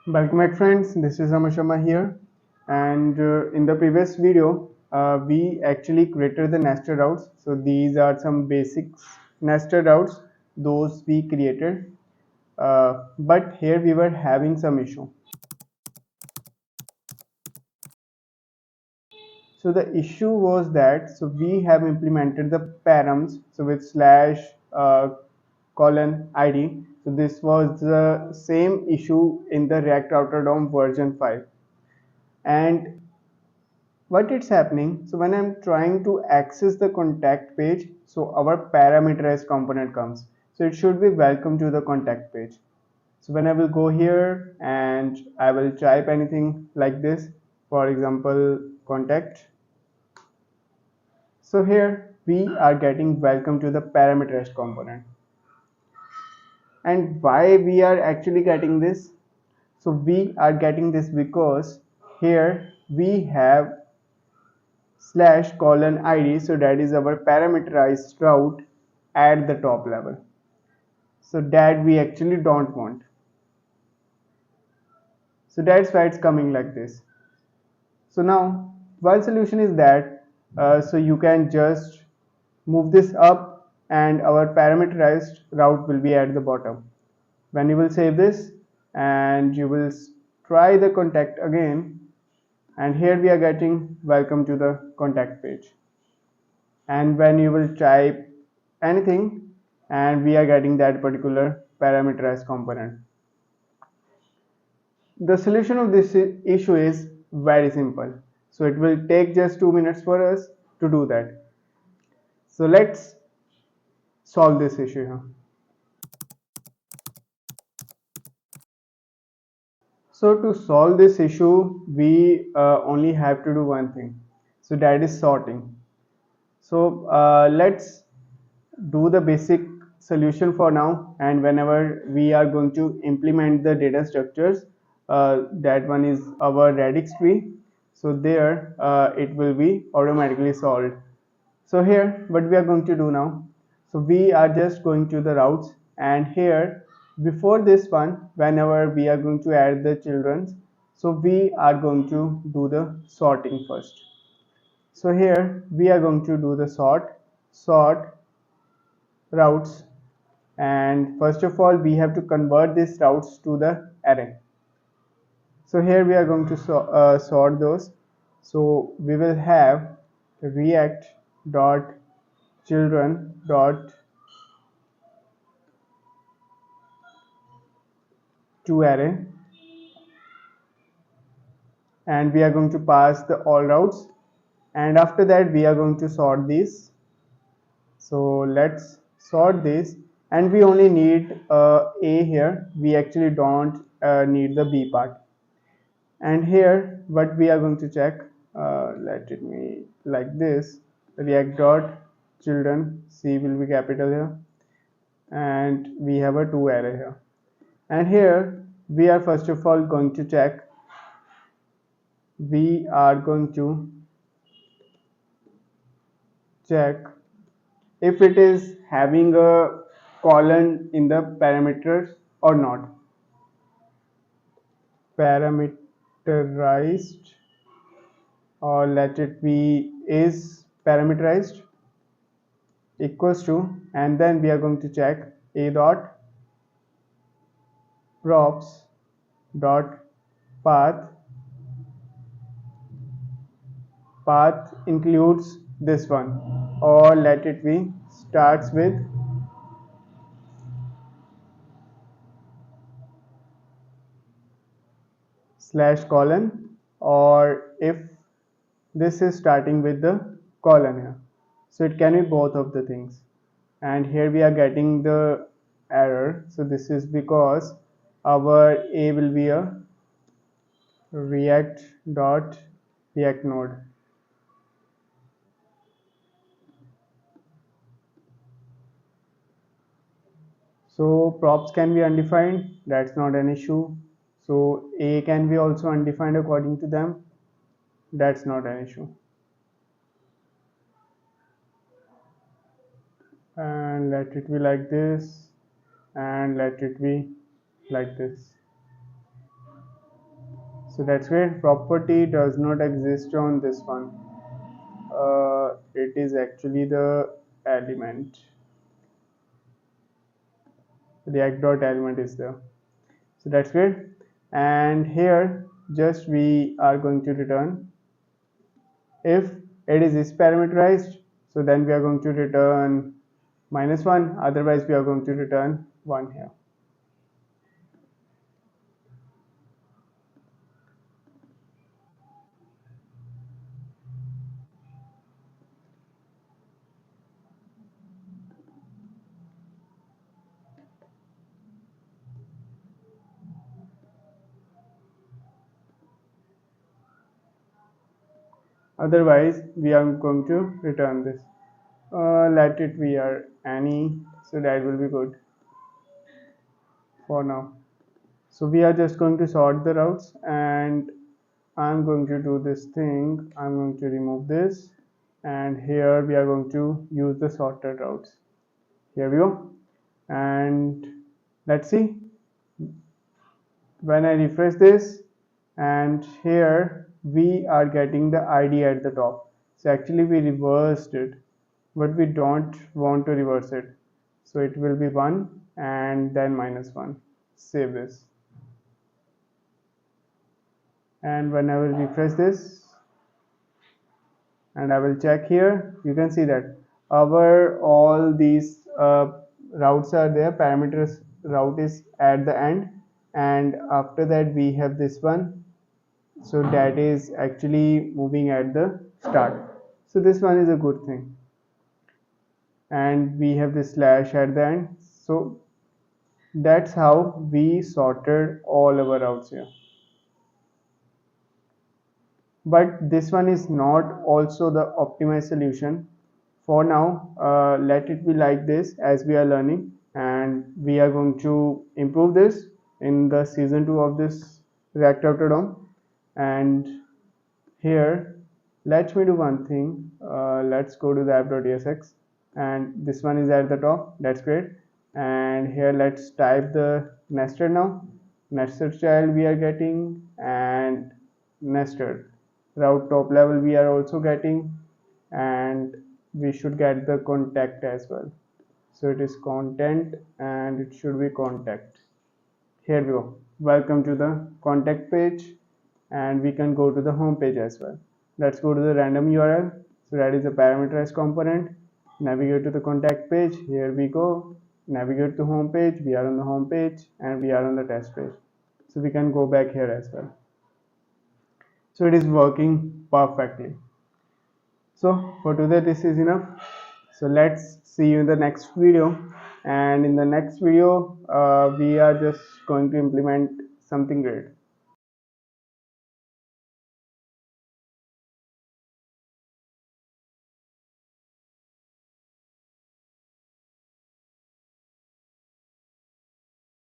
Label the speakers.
Speaker 1: Welcome back friends, this is Amashama here, and in the previous video we actually created the nested routes. So these are some basics nested routes those we created, but here we were having some issue. So the issue was that we have implemented the params with slash colon id. So this was the same issue in the React Router DOM version 5, and what it's happening, so when I'm trying to access the contact page, so our parameterized component comes, so it should be welcome to the contact page. So when I will go here and I will type anything like this, for example contact, so here we are getting welcome to the parameterized component. And why we are actually getting this? So we are getting this because here we have slash colon id, so that is our parameterized route at the top level, so that we actually don't want. So that's why it's coming like this. So now one solution is that so you can just move this up and our parameterized route will be at the bottom. When you will save this and you will try the contact again, and here we are getting welcome to the contact page. And when you will type anything, and we are getting that particular parameterized component. The solution of this issue is very simple, so it will take just 2 minutes for us to do that. So let's solve this issue here. So to solve this issue we only have to do one thing, so that is sorting. So let's do the basic solution for now, and whenever we are going to implement the data structures, that one is our radix tree, so there it will be automatically solved. So here what we are going to do now, so we are just going to the routes, and here before this one, whenever we are going to add the children, so we are going to do the sorting first. So here we are going to do the sort routes, and first of all we have to convert these routes to the array. So here we are going to sort those. So we will have react dot children dot to array, and we are going to pass the all routes, and after that we are going to sort these. So let's sort this, and we only need a here, we actually don't need the b part. And here what we are going to check, let it be like this, react dot children, c will be capital here, and we have a to array here. And here we are first of all going to check, we are going to check if it is having a colon in the parameters or not. Parameterized, or let it be is parameterized, equals to, and then we are going to check a dot props dot path. Path includes this one, or let it be starts with slash colon, or if this is starting with the colon here, so it can be both of the things. And here we are getting the error, so this is because our a will be a react dot react node. So props can be undefined, that's not an issue. So a can be also undefined according to them, that's not an issue. And let it be like this, and let it be like this. So that's great. Property does not exist on this one. It is actually the element. React dot element is there. So that's great. And here just we are going to return if it is parameterized. So then we are going to return -1. Otherwise we are going to return 1 here. Otherwise we are going to return this. Let it be our any, so that will be good for now. So we are just going to sort the routes, and I'm going to do this thing. I'm going to remove this, and here we are going to use the sorted routes. Here we go. And let's see when I refresh this, and here we are getting the ID at the top. So actually we reversed it, but we don't want to reverse it. So it will be 1 and then -1. Save this. And when I will refresh this and I will check here, you can see that our all these routes are there. Parameters route is at the end, and after that we have this one, so that is actually moving at the start. So this one is a good thing, and we have the slash at the end. So that's how we sorted all our routes here. But this one is not also the optimized solution. For now, let it be like this as we are learning, and we are going to improve this in the season 2 of this React Autodome. And here let me do one thing. Let's go to the app.tsx, and this one is at the top. That's great. And here let's type the nested now. Nested child we are getting, and nested route top level we are also getting, and we should get the contact as well. So it is content and it should be contact. Here we go. Welcome to the contact page, and we can go to the home page as well. Let's go to the random URL. So that is a parameterized component. Navigate to the contact page. Here we go. Navigate to home page. We are on the home page and we are on the test page. So we can go back here as well. So it is working perfectly. So for today this is enough. So let's see you in the next video, and in the next video we are just going to implement something great.